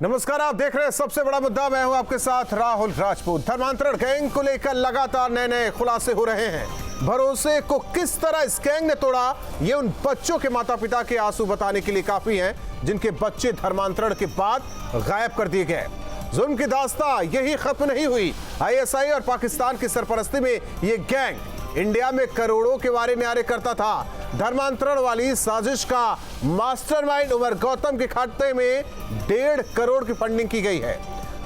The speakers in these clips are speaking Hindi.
नमस्कार, आप देख रहे हैं सबसे बड़ा मुद्दा। मैं हूं आपके साथ राहुल राजपूत। धर्मांतरण गैंग को लेकर लगातार नए नए खुलासे हो रहे हैं। भरोसे को किस तरह इस गैंग ने तोड़ा, ये उन बच्चों के माता पिता के आंसू बताने के लिए काफी हैं जिनके बच्चे धर्मांतरण के बाद गायब कर दिए गए। जुल्म की दास्तां यही खत्म नहीं हुई। आईएसआई और पाकिस्तान की सरपरस्ती में ये गैंग इंडिया में करोड़ों के वारे न्यारे करता था। धर्मांतरण वाली साजिश का मास्टरमाइंड उमर गौतम के खाते में 1.5 करोड़ की फंडिंग की गई है,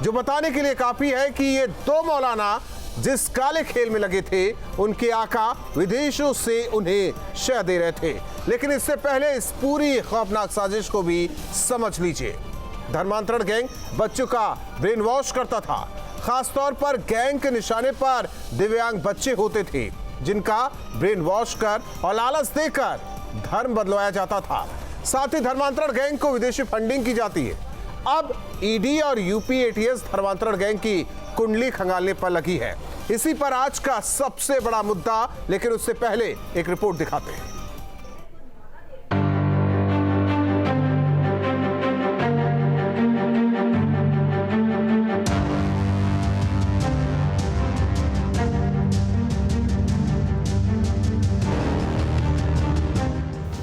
जो बताने के लिए काफी है कि ये दो मौलाना जिस काले खेल में लगे थे, उनके आका विदेशों से उन्हें शह दे रहे थे। लेकिन इससे पहले इस पूरी खौफनाक साजिश को भी समझ लीजिए। धर्मांतरण गैंग बच्चों का ब्रेन वॉश करता था। खासतौर पर गैंग के निशाने पर दिव्यांग बच्चे होते थे जिनका ब्रेन वॉश कर और लालच देकर धर्म बदलवाया जाता था। साथ ही धर्मांतरण गैंग को विदेशी फंडिंग की जाती है। अब ईडी और यूपी एटीएस धर्मांतरण गैंग की कुंडली खंगालने पर लगी है। इसी पर आज का सबसे बड़ा मुद्दा, लेकिन उससे पहले एक रिपोर्ट दिखाते हैं।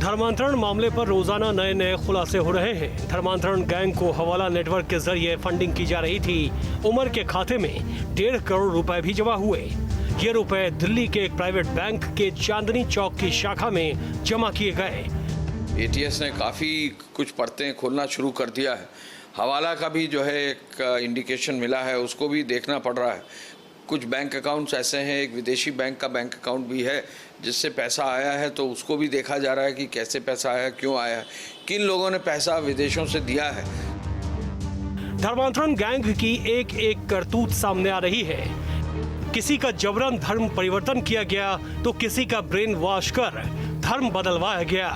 धर्मांतरण मामले पर रोजाना नए नए खुलासे हो रहे हैं। धर्मांतरण गैंग को हवाला नेटवर्क के जरिए फंडिंग की जा रही थी। उमर के खाते में 1.5 करोड़ रुपए भी जमा हुए। ये रुपए दिल्ली के एक प्राइवेट बैंक के चांदनी चौक की शाखा में जमा किए गए। एटीएस ने काफ़ी कुछ परतें खोलना शुरू कर दिया है। हवाला का भी जो है एक इंडिकेशन मिला है, उसको भी देखना पड़ रहा है। कुछ बैंक अकाउंट्स ऐसे हैं, एक विदेशी बैंक का बैंक अकाउंट भी है जिससे पैसा आया है, तो उसको भी देखा जा रहा है कि कैसे पैसा आया, क्यों आया है, किन लोगों ने पैसा विदेशों से दिया है। धर्मांतरण गैंग की एक एक करतूत सामने आ रही है। किसी का जबरन धर्म परिवर्तन किया गया तो किसी का ब्रेन वॉश कर धर्म बदलवाया गया।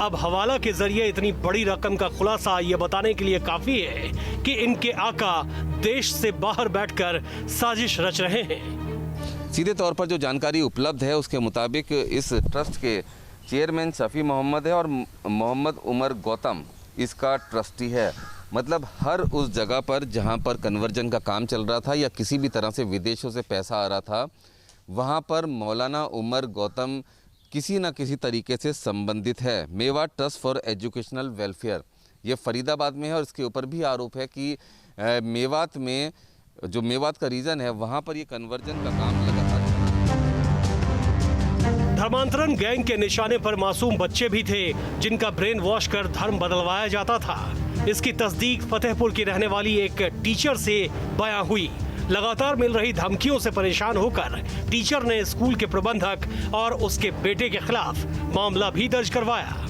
अब हवाला के जरिए इतनी बड़ी रकम का खुलासा ये बताने के लिए काफी है कि इनके आका देश से बाहर बैठकर साजिश रच रहे हैं। सीधे तौर पर जो जानकारी उपलब्ध है उसके मुताबिक इस ट्रस्ट के चेयरमैन शफी मोहम्मद है और मोहम्मद उमर गौतम इसका ट्रस्टी है। मतलब हर उस जगह पर जहां पर कन्वर्जन का काम चल रहा था या किसी भी तरह से विदेशों से पैसा आ रहा था, वहां पर मौलाना उमर गौतम किसी न किसी तरीके से संबंधित है। Mewat trust for educational welfare, ये फरीदाबाद में है और इसके ऊपर भी आरोप है कि मेवात में जो मेवात का रीजन है वहां पर ये कन्वर्जन का काम लगातार धर्मांतरण गैंग के निशाने पर मासूम बच्चे भी थे जिनका ब्रेन वॉश कर धर्म बदलवाया जाता था। इसकी तस्दीक फतेहपुर की रहने वाली एक टीचर से बयां हुई। लगातार मिल रही धमकियों से परेशान होकर टीचर ने स्कूल के प्रबंधक और उसके बेटे के खिलाफ मामला भी दर्ज करवाया।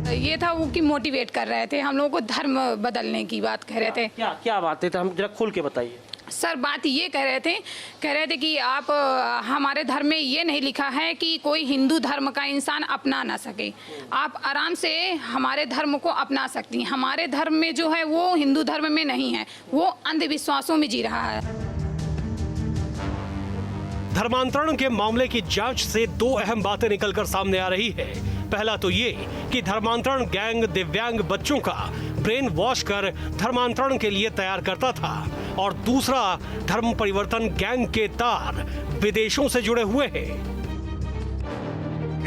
ये था वो कि मोटिवेट कर रहे थे, हम लोगों को धर्म बदलने की बात कह रहे थे। क्या बातें थे, हम जरा खोल के बताइए। सर, बात ये कह रहे थे कि आप हमारे धर्म में ये नहीं लिखा है कि कोई हिंदू धर्म का इंसान अपना ना सके। आप आराम से हमारे धर्म को अपना सकती हैं। हमारे धर्म में जो है वो हिंदू धर्म में नहीं है, वो अंधविश्वासों में जी रहा है। धर्मांतरण के मामले की जांच से दो अहम बातें निकलकर सामने आ रही है। पहला तो ये कि धर्मांतरण गैंग दिव्यांग बच्चों का ब्रेन वॉश कर धर्मांतरण के लिए तैयार करता था, और दूसरा धर्म परिवर्तन गैंग के तार विदेशों से जुड़े हुए हैं।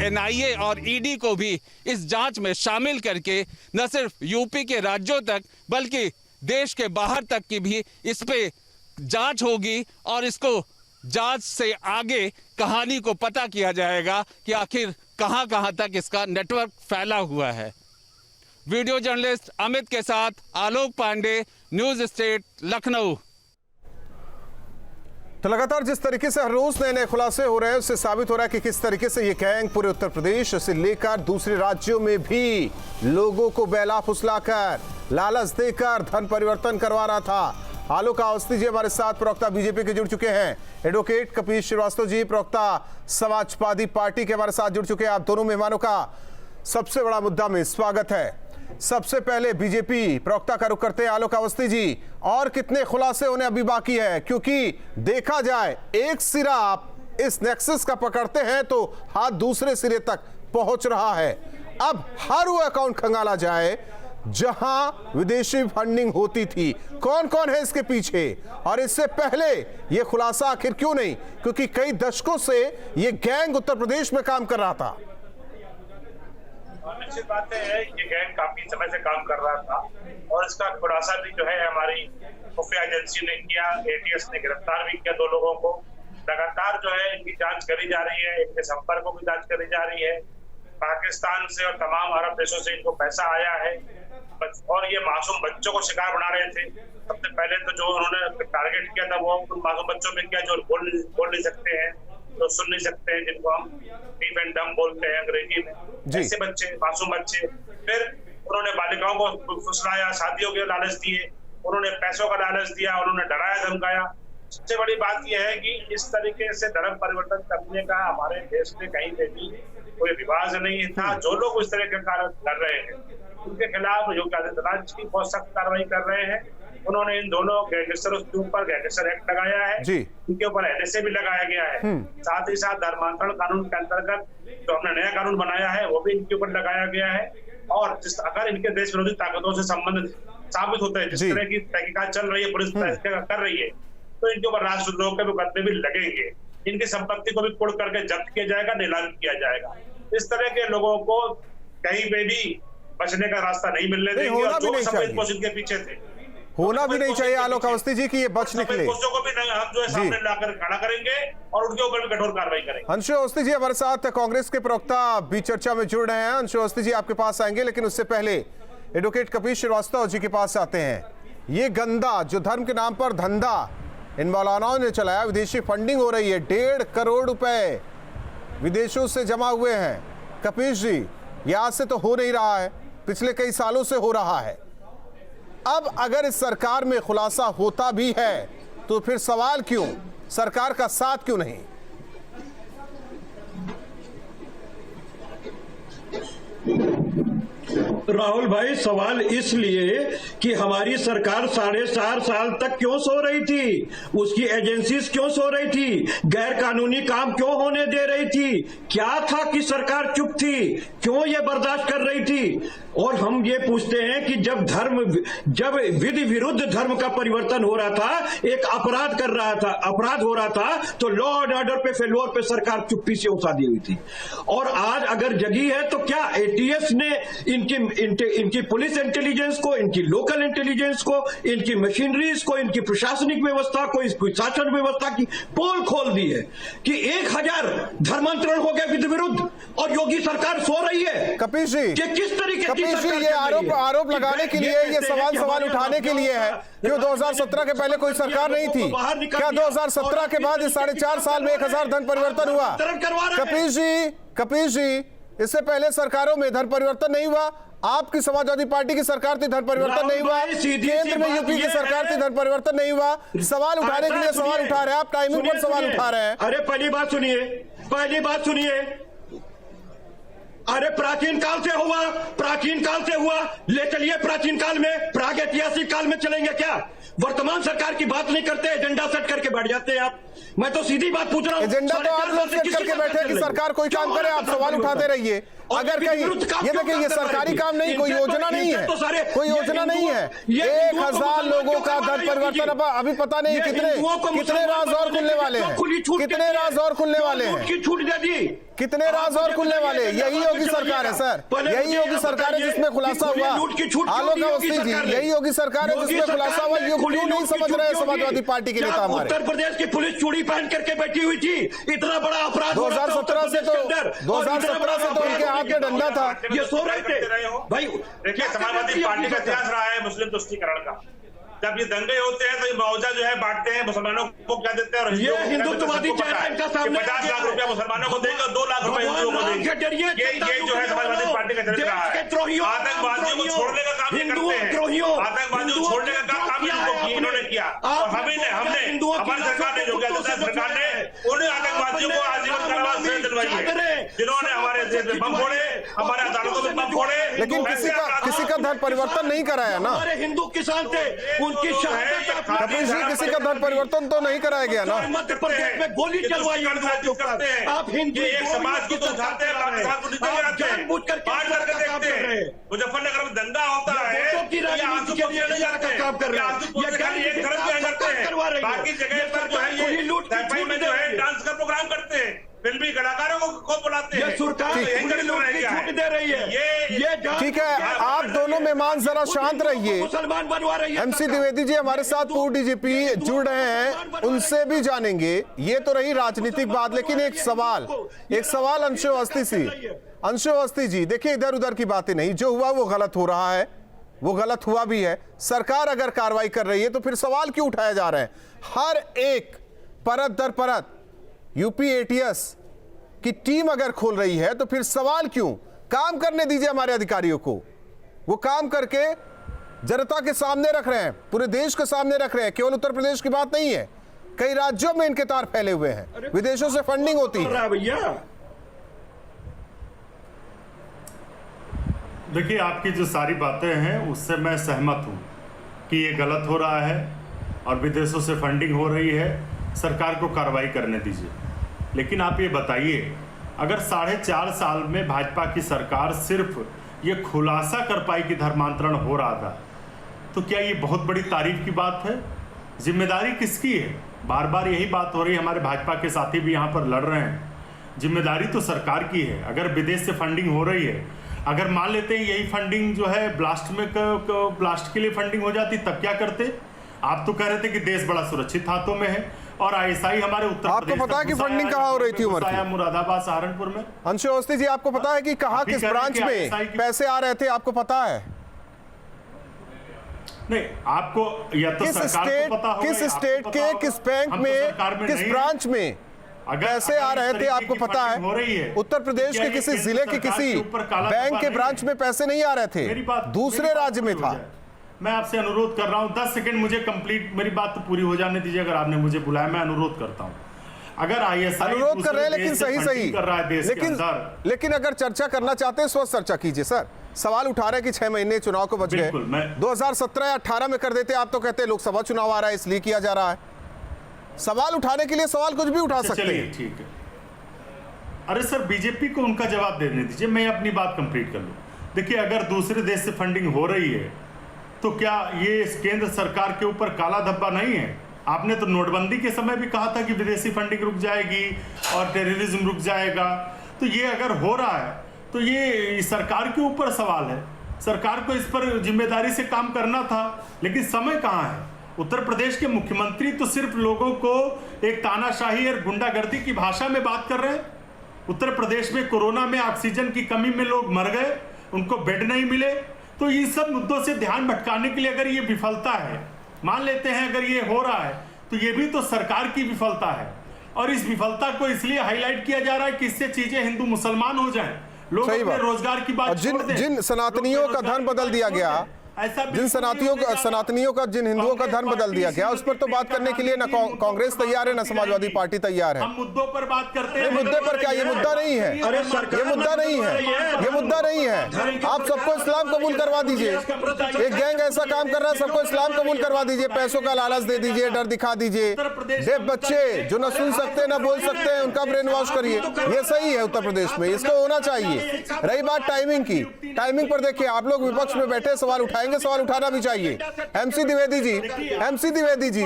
एनआईए और ईडी को भी इस जांच में शामिल करके न सिर्फ यूपी के राज्यों तक बल्कि देश के बाहर तक की भी इस पे जांच होगी और इसको जांच से आगे कहानी को पता किया जाएगा कि आखिर कहां तक इसका नेटवर्क फैला हुआ है। वीडियो जर्नलिस्ट अमित के साथ आलोक पांडे, न्यूज स्टेट, लखनऊ। तो लगातार जिस तरीके से हर रोज नए नए खुलासे हो रहे हैं उससे साबित हो रहा है कि किस तरीके से ये गैंग पूरे उत्तर प्रदेश से लेकर दूसरे राज्यों में भी लोगों को बेला फुसलाकर लालच देकर धन परिवर्तन करवा रहा था। आलोक अवस्थी जी हमारे साथ प्रवक्ता बीजेपी के जुड़ चुके हैं। एडवोकेट कपिल श्रीवास्तव जी प्रवक्ता समाजवादी पार्टी के हमारे साथ जुड़ चुके हैं। आप दोनों मेहमानों का सबसे बड़ा मुद्दा में स्वागत है। सबसे पहले बीजेपी प्रवक्ता का रुख करते हैं। आलोक अवस्थी जी, और कितने खुलासे होने अभी बाकी है? क्योंकि देखा जाए एक सिरा आप इस नेक्सस का पकड़ते हैं तो हाथ दूसरे सिरे तक पहुंच रहा है। अब हर वो अकाउंट खंगाला जाए जहां विदेशी फंडिंग होती थी। कौन कौन है इसके पीछे और इससे पहले यह खुलासा आखिर क्यों नहीं? क्योंकि कई दशकों से यह गैंग उत्तर प्रदेश में काम कर रहा था। निश्चित बात है, ये गैंग काफी समय से काम कर रहा था और इसका खुलासा भी जो है हमारी खुफिया एजेंसी ने किया। एटीएस ने गिरफ्तार भी किया 2 लोगों को। लगातार जो है इनकी जांच करी जा रही है, इनके संपर्कों की जांच करी जा रही है। पाकिस्तान से और तमाम अरब देशों से इनको पैसा आया है और ये मासूम बच्चों को शिकार बना रहे थे। सबसे पहले तो जो उन्होंने टारगेट किया था वो उन मासूम बच्चों में किया जो बोल नहीं सकते हैं, जो सुन नहीं सकते हैं, जिनको हम डीफ एंड डम बोलते हैं अंग्रेजी में। ऐसे बच्चे, मासूम बच्चे। फिर उन्होंने बालिकाओं को फुसलाया, शादियों के लालच दिए, उन्होंने पैसों का लालच दिया, उन्होंने डराया धमकाया। सबसे बड़ी बात यह है कि इस तरीके से धर्म परिवर्तन करने का हमारे देश में कहीं पे भी कोई रिवाज नहीं था। जो लोग इस तरह के कार्य कर रहे हैं उनके खिलाफ योगी आदित्यनाथ की बहुत सख्त कार्रवाई कर रहे हैं। उन्होंने इन दोनों गैंगस्टरों के ऊपर गैंगस्टर एक्ट लगाया है, इनके ऊपर एनएसए भी लगाया गया है। साथ ही साथ धर्मांतरण कानून के अंतर्गत जो हमने नया कानून बनाया है वो भी इनके ऊपर लगाया गया है। और अगर इनके देश विरोधी ताकतों से संबंध साबित होते हैं, जिस तरह की तहकीकात चल रही है, पुलिस तहकीकात कर रही है, तो इनके ऊपर राष्ट्रद्रोह के मुकदमे भी लगेंगे। इनकी संपत्ति को भी कुड़ करके जब्त किया जाएगा, नीलाम किया जाएगा। इस तरह के लोगों को कहीं पे भी बचने का रास्ता नहीं मिलने देंगे। और जो सफेद पोश इनके पीछे थे, होना भी नहीं चाहिए आलोक अवस्थी जी की ये बच निकले। को भी हम जो है सामने लाकर खड़ा करेंगे और उनके ऊपर भी कठोर कार्रवाई करेंगे। अंशु अवस्थी जी हमारे साथ कांग्रेस के प्रवक्ता भी चर्चा में जुड़ रहे हैं। अंशु अवस्थी जी आपके पास आएंगे, लेकिन उससे पहले एडवोकेट कपिल श्रीवास्तव जी के पास आते हैं। ये गंदा जो धर्म के नाम पर धंधा इन मौलानाओं ने चलाया, विदेशी फंडिंग हो रही है, 1.5 करोड़ रुपए विदेशों से जमा हुए हैं। कपिल जी, ये आज से तो हो नहीं रहा है, पिछले कई सालों से हो रहा है। अब अगर इस सरकार में खुलासा होता भी है तो फिर सवाल क्यों, सरकार का साथ क्यों नहीं? राहुल भाई, सवाल इसलिए कि हमारी सरकार 4.5 साल तक क्यों सो रही थी, उसकी एजेंसीज क्यों सो रही थी, गैर कानूनी काम क्यों होने दे रही थी, क्या था कि सरकार चुप थी, क्यों ये बर्दाश्त कर रही थी? और हम ये पूछते हैं कि जब विधि विरुद्ध धर्म का परिवर्तन हो रहा था, एक अपराध हो रहा था, तो लॉ एंड ऑर्डर पे फेल्योर पे सरकार चुप्पी से उसादी हुई थी। और आज अगर जगी है तो क्या एटीएस ने इनकी पुलिस इंटेलिजेंस को, इनकी लोकल इंटेलिजेंस को, इनकी मशीनरीज को, इनकी प्रशासनिक व्यवस्था को, इसकी शासन व्यवस्था की पोल खोल दी है कि 1000 धर्मांतरण हो गए विधि विरुद्ध और योगी सरकार सो रही है। कपिल जी, कि किस तरीके कपिल जी, ये आरोप लगाने के लिए, ये सवाल उठाने के लिए है क्यों 2017 के पहले कोई सरकार नहीं थी? क्या 2017 के बाद इस 4.5 साल में 1000 धर्म परिवर्तन हुआ? कपिल जी, इससे पहले सरकारों में धर्म परिवर्तन नहीं हुआ? आपकी समाजवादी पार्टी की सरकार थी, धर्म परिवर्तन नहीं हुआ। केंद्र में यूपी की सरकार थी, धर्म परिवर्तन नहीं हुआ। सवाल उठाने के लिए सवाल उठा रहे हैं आप, टाइमिंग पर सवाल उठा रहे हैं। अरे पहली बात सुनिए, अरे प्राचीन काल से हुआ, ले चलिए प्राचीन काल में, प्राग ऐतिहासिक काल में चलेंगे क्या? वर्तमान सरकार की बात नहीं करते, एजेंडा सेट करके बैठ जाते हैं आप। मैं तो सीधी बात पूछ रहा हूं, एजेंडा तो आप लोग सेट करके बैठे कि सरकार कोई काम करे, आप सवाल उठाते रहिए। अगर कहीं ये देखिए, ये सरकारी काम नहीं, कोई योजना नहीं है, कोई योजना नहीं है। 1000 लोगों का धर्म परिवर्तन अभी पता नहीं कितने राज और खुलने वाले हैं, कितने राज और खुलने वाले हैं, कितने राज और खुलने वाले। यही योगी सरकार है सर, यही योगी सरकार है जिसमें खुलासा हुआ। आलोक अवस्थी जी, यही योगी सरकार है जिसमें खुलासा हुआ। ये क्यों नहीं समझ रहे समाजवादी पार्टी के नेता हमारे? उत्तर प्रदेश की पुलिस चूड़ी पहन करके बैठी हुई थी, इतना बड़ा अपराध 2017 से तो उनके हाथ में डंडा था। ये सो रहे थे भाई। देखिए, समाजवादी पार्टी का इतिहास रहा है मुस्लिम तुष्टीकरण का। जब ये दंगे होते हैं तो ये मुआवजा जो है बांटते हैं, मुसलमानों को क्या देते हैं, ये हिंदुत्ववादी चेहरा इनका सामने 50 लाख रुपया मुसलमानों को देंगे, 2 लाख रुपए हिंदुओं को देंगे। ये जो है समाजवादी पार्टी का चरित्र रहा है। आतंकवादियों को छोड़ने का काम करते हैं, आतंकवादियों को छोड़ने का काम इन्होंने किया। और हमने हमारी सरकार ने, योगी आदित्यनाथ सरकार ने उन्हें आतंकवादियों को आजीवन कारावास से दिलवाई है, जिन्होंने हमारे देश में बम फोड़े, हमारे अदालतों में बम फोड़े। लेकिन किसी का धर्म परिवर्तन नहीं कराया ना। हमारे हिंदू किसान थे, उनकी शहादत। कपिल जी, किसी का धर्म परिवर्तन तो नहीं कराया गया ना। मध्य प्रदेश में गोली चलवाई करते हैं आप, हिंदू एक समाज को उठाते हैं, पाकिस्तान को नीचे गिराते हैं, बांट करके देखते हैं। मुजफ्फरनगर में दंगा होता है, काम कर रहे हैं। ये खाली एक तरफ जो है करते हैं, बाकी जगह पर जो है ये सफाई में जो है डांस का प्रोग्राम करते हैं, फिल्मी कलाकारों को बुलाते हैं। ये सरकार लूट की छूट दे रही है। ये ठीक है, आप दोनों मेहमान जरा शांत रहिए। मुसलमान बनवा रही है। MC द्विवेदी जी हमारे साथ पूर्व डीजीपी जुड़ रहे हैं, उनसे भी जानेंगे। ये तो रही राजनीतिक बात, लेकिन एक सवाल अंशु अवस्थी जी, देखिए इधर उधर की बातें नहीं, जो हुआ वो गलत हो रहा है, वो गलत हुआ भी है। सरकार अगर कार्रवाई कर रही है तो फिर सवाल क्यों उठाया जा रहा है? हर एक परत दर परत यूपी ATS की टीम अगर खोल रही है तो फिर सवाल क्यों? काम करने दीजिए हमारे अधिकारियों को, वो काम करके जनता के सामने रख रहे हैं, पूरे देश के सामने रख रहे हैं। केवल उत्तर प्रदेश की बात नहीं है, कई राज्यों में इनके तार फैले हुए हैं, विदेशों से फंडिंग होती है। भैया देखिए, आपकी जो सारी बातें हैं उससे मैं सहमत हूँ कि ये गलत हो रहा है और विदेशों से फंडिंग हो रही है। सरकार को कार्रवाई करने दीजिए। लेकिन आप ये बताइए, अगर 4.5 साल में भाजपा की सरकार सिर्फ ये खुलासा कर पाई कि धर्मांतरण हो रहा था, तो क्या ये बहुत बड़ी तारीफ की बात है? जिम्मेदारी किसकी है? बार बार यही बात हो रही है, हमारे भाजपा के साथी भी यहाँ पर लड़ रहे हैं। जिम्मेदारी तो सरकार की है। अगर विदेश से फंडिंग हो रही है, अगर मान लेते हैं यही फंडिंग जो है ब्लास्ट के लिए फंडिंग हो जाती, तब क्या करते? आप तो कह रहे थे कि देश बड़ा सुरक्षित हाथों में है और ISI हमारे उत्तर आपको पता है कि फंडिंग कहाँ हो रही थी उमर की? मुरादाबाद, सहारनपुर में। अंशु अवस्थी जी, आपको पता है कि कहाँ किस ब्रांच में पैसे आ रहे थे? आपको पता है? नहीं, आपको या तो सरकार को पता होगा, किस स्टेट के किस बैंक में किस ब्रांच में पैसे आ रहे थे आपको पता है? उत्तर प्रदेश के किसी जिले के किसी बैंक के ब्रांच में पैसे नहीं आ रहे थे, दूसरे राज्य में था। मैं आपसे अनुरोध कर रहा हूं, 10 सेकंड मुझे कंप्लीट, मेरी बात तो पूरी हो जाने दीजिए। अगर आपने मुझे बुलाया, मैं अनुरोध करता हूं। अगर ISI अनुरोध कर रहे हैं, लेकिन सही कर रहा है देश के अंदर, लेकिन अगर चर्चा करना चाहते हैं स्वस्थ चर्चा कीजिए। सर, सवाल उठा रहे हैं कि 6 महीने चुनाव को बच गए, 2017 या 18 में कर देते, आप तो कहते हैं लोकसभा चुनाव आ रहा है इसलिए किया जा रहा है। सवाल उठाने के लिए सवाल कुछ भी उठा सकते हैं। ठीक है। अरे सर, बीजेपी को उनका जवाब देने दीजिए, मैं अपनी बात कंप्लीट कर लूं। देखिए, अगर दूसरे देश से फंडिंग हो रही है तो क्या ये केंद्र सरकार के ऊपर काला धब्बा नहीं है? आपने तो नोटबंदी के समय भी कहा था कि विदेशी फंडिंग रुक जाएगी और टेररिज्म रुक जाएगा। तो ये अगर हो रहा है तो ये सरकार के ऊपर सवाल है। सरकार को इस पर जिम्मेदारी से काम करना था, लेकिन समय कहाँ है? उत्तर प्रदेश के मुख्यमंत्री तो सिर्फ लोगों को एक तानाशाही और गुंडागर्दी की भाषा में बात कर रहे हैं। उत्तर प्रदेश में कोरोना में ऑक्सीजन की कमी में लोग मर गए, उनको बेड नहीं मिले। तो इन सब मुद्दों से ध्यान भटकाने के लिए अगर ये विफलता है, मान लेते हैं अगर ये हो रहा है, तो ये भी तो सरकार की विफलता है। और इस विफलता को इसलिए हाईलाइट किया जा रहा है कि इससे चीजें हिंदू मुसलमान हो जाएं, लोग अपने रोजगार की बात छोड़ दें। जिन सनातनियों का धर्म बदल दिया गया, जिन सनातनियों का जिन हिंदुओं का धर्म बदल दिया गया, उस पर तो बात करने के लिए न कांग्रेस तैयार है, न समाजवादी पार्टी तैयार है। हम मुद्दों पर बात करते हैं। मुद्दे पर क्या? ये मुद्दा नहीं है, ये मुद्दा नहीं है, ये मुद्दा नहीं है। आप सबको इस्लाम कबूल करवा दीजिए। एक गैंग ऐसा काम कर रहा है, सबको इस्लाम कबूल करवा दीजिए, पैसों का लालच दे दीजिए, डर दिखा दीजिए। डेफ बच्चे जो न सुन सकते न बोल सकते हैं, उनका ब्रेन वॉश करिए। ये सही है उत्तर प्रदेश में, इसको होना चाहिए। रही बात टाइमिंग की, टाइमिंग पर देखिए, आप लोग विपक्ष में बैठे सवाल उठाएंगे, सवाल उठाना भी चाहिए। MC द्विवेदी जी,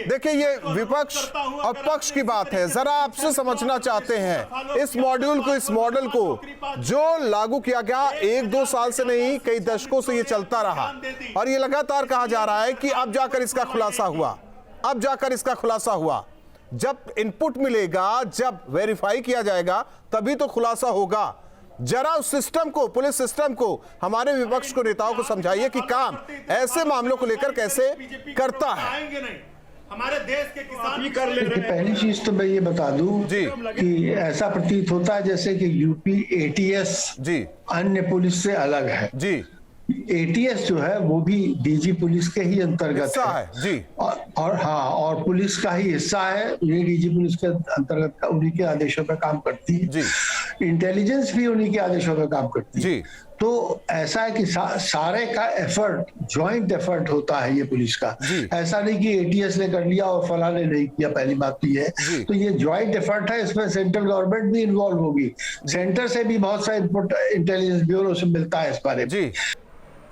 देखिए ये विपक्ष और पक्ष की बात है, जरा आपसे समझना चाहते हैं इस मॉडल को जो लागू किया गया 1-2 साल से नहीं, कई दशकों से ये चलता रहा और ये लगातार कहा जा रहा है कि अब जाकर इसका खुलासा हुआ। जब इनपुट मिलेगा, जब वेरीफाई किया जाएगा, तभी तो खुलासा होगा। जरा उस सिस्टम को, पुलिस सिस्टम को, हमारे विपक्ष को, नेताओं को समझाइए कि काम ऐसे मामलों को लेकर कैसे करता है। हमारे देश के किसान कर ले रहे हैं। पहली चीज तो मैं ये बता दूं कि ऐसा प्रतीत होता है जैसे कि यूपी ATS जी अन्य पुलिस से अलग है। जी, ATS जो है वो भी DG पुलिस के ही अंतर्गत है जी, और पुलिस का ही हिस्सा है। ये DG पुलिस के अंतर्गत उन्हीं के आदेशों पर काम करती है जी। इंटेलिजेंस भी उन्हीं के आदेशों पर काम करती है जी। तो ऐसा है कि सारे का एफर्ट, जॉइंट एफर्ट होता है ये पुलिस का। ऐसा नहीं कि ATS ने कर लिया और फला ने नहीं किया। पहली बात तो ये है, तो ये जॉइंट एफर्ट है, इसमें सेंट्रल गवर्नमेंट भी इन्वॉल्व होगी, सेंटर से भी बहुत सा इनपुट इंटेलिजेंस ब्यूरो से मिलता है इस बारे में।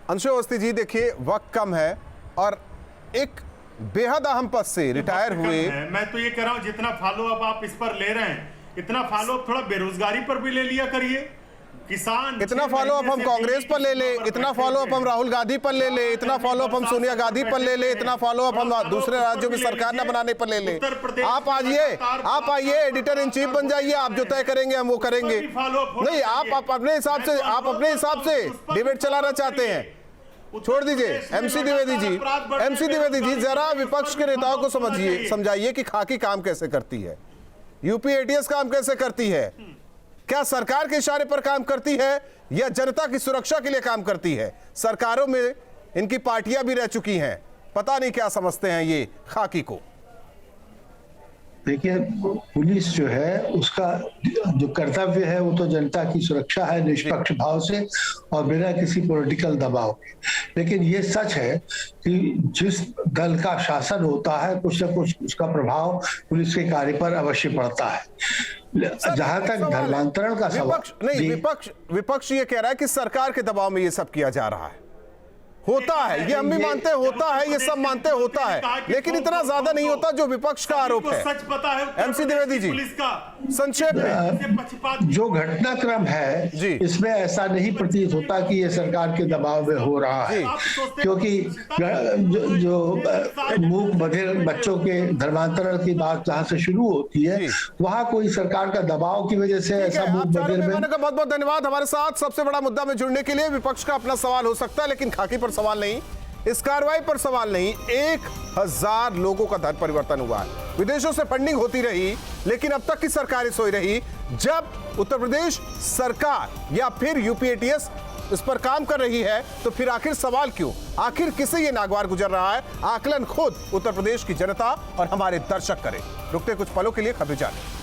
अंशु अवस्थी जी, देखिए वक्त कम है, और एक बेहद अहम पद से रिटायर हुए। मैं तो ये कह रहा हूँ जितना फॉलो अप आप इस पर ले रहे हैं, इतना फॉलो अप थोड़ा बेरोजगारी पर भी ले लिया करिए। किसान इतना फॉलो अप हम कांग्रेस पर ले ले, इतना फॉलो अप हम राहुल गांधी पर ले ले, इतना फॉलो अप हम सोनिया गांधी पर ले ले, इतना फॉलो अप हम दूसरे राज्यों में सरकार न बनाने पर ले ले। आप आइए एडिटर इन चीफ बन जाइए, आप जो तय करेंगे हम वो करेंगे। नहीं, आप अपने हिसाब से डिबेट चलाना चाहते हैं, छोड़ दीजिए। एमसी द्विवेदी जी जरा विपक्ष के नेताओं को समझाइए कि खाकी काम कैसे करती है, यूपी एटीएस काम कैसे करती है, क्या सरकार के इशारे पर काम करती है या जनता की सुरक्षा के लिए काम करती है। सरकारों में इनकी पार्टियां भी रह चुकी हैं, पता नहीं क्या समझते हैं ये खाकी को। देखिए, पुलिस जो है उसका जो कर्तव्य है वो तो जनता की सुरक्षा है, निष्पक्ष भाव से और बिना किसी पॉलिटिकल दबाव के। लेकिन ये सच है कि जिस दल का शासन होता है कुछ न कुछ उसका प्रभाव पुलिस के कार्य पर अवश्य पड़ता है। जहां तक धर्मांतरण का सवाल, विपक्ष ये कह रहा है कि सरकार के दबाव में ये सब किया जा रहा है। होता है, ये हम भी मानते हैं, होता है, ये सब मानते हैं, होता है, लेकिन इतना ज्यादा नहीं होता जो विपक्ष का आरोप है। सच पता है एमसी द्विवेदी जी संक्षेप में। जो घटनाक्रम है इसमें ऐसा नहीं प्रतीत होता कि ये सरकार के दबाव में हो रहा है, क्योंकि जो मूक बधिर बच्चों के धर्मांतरण की बात जहां से शुरू होती है वहां कोई सरकार का दबाव की वजह से ऐसा मूक बधिर में। बहुत बहुत धन्यवाद हमारे साथ सबसे बड़ा मुद्दा में जुड़ने के लिए। विपक्ष का अपना सवाल हो सकता है, लेकिन खाकी पर सवाल नहीं, इस कार्रवाई पर सवाल नहीं। 1000 लोगों का धर्म परिवर्तन हुआ है, विदेशों से फंडिंग होती रही, लेकिन अब तक की सरकारें सोई रही। जब उत्तर प्रदेश सरकार या फिर यूपी एटीएस इस पर काम कर रही है तो फिर आखिर सवाल क्यों, आखिर किसे ये नागवार गुजर रहा है? आकलन खुद उत्तर प्रदेश की जनता और हमारे दर्शक करें। रुकते कुछ पलों के लिए, खबरें जारी।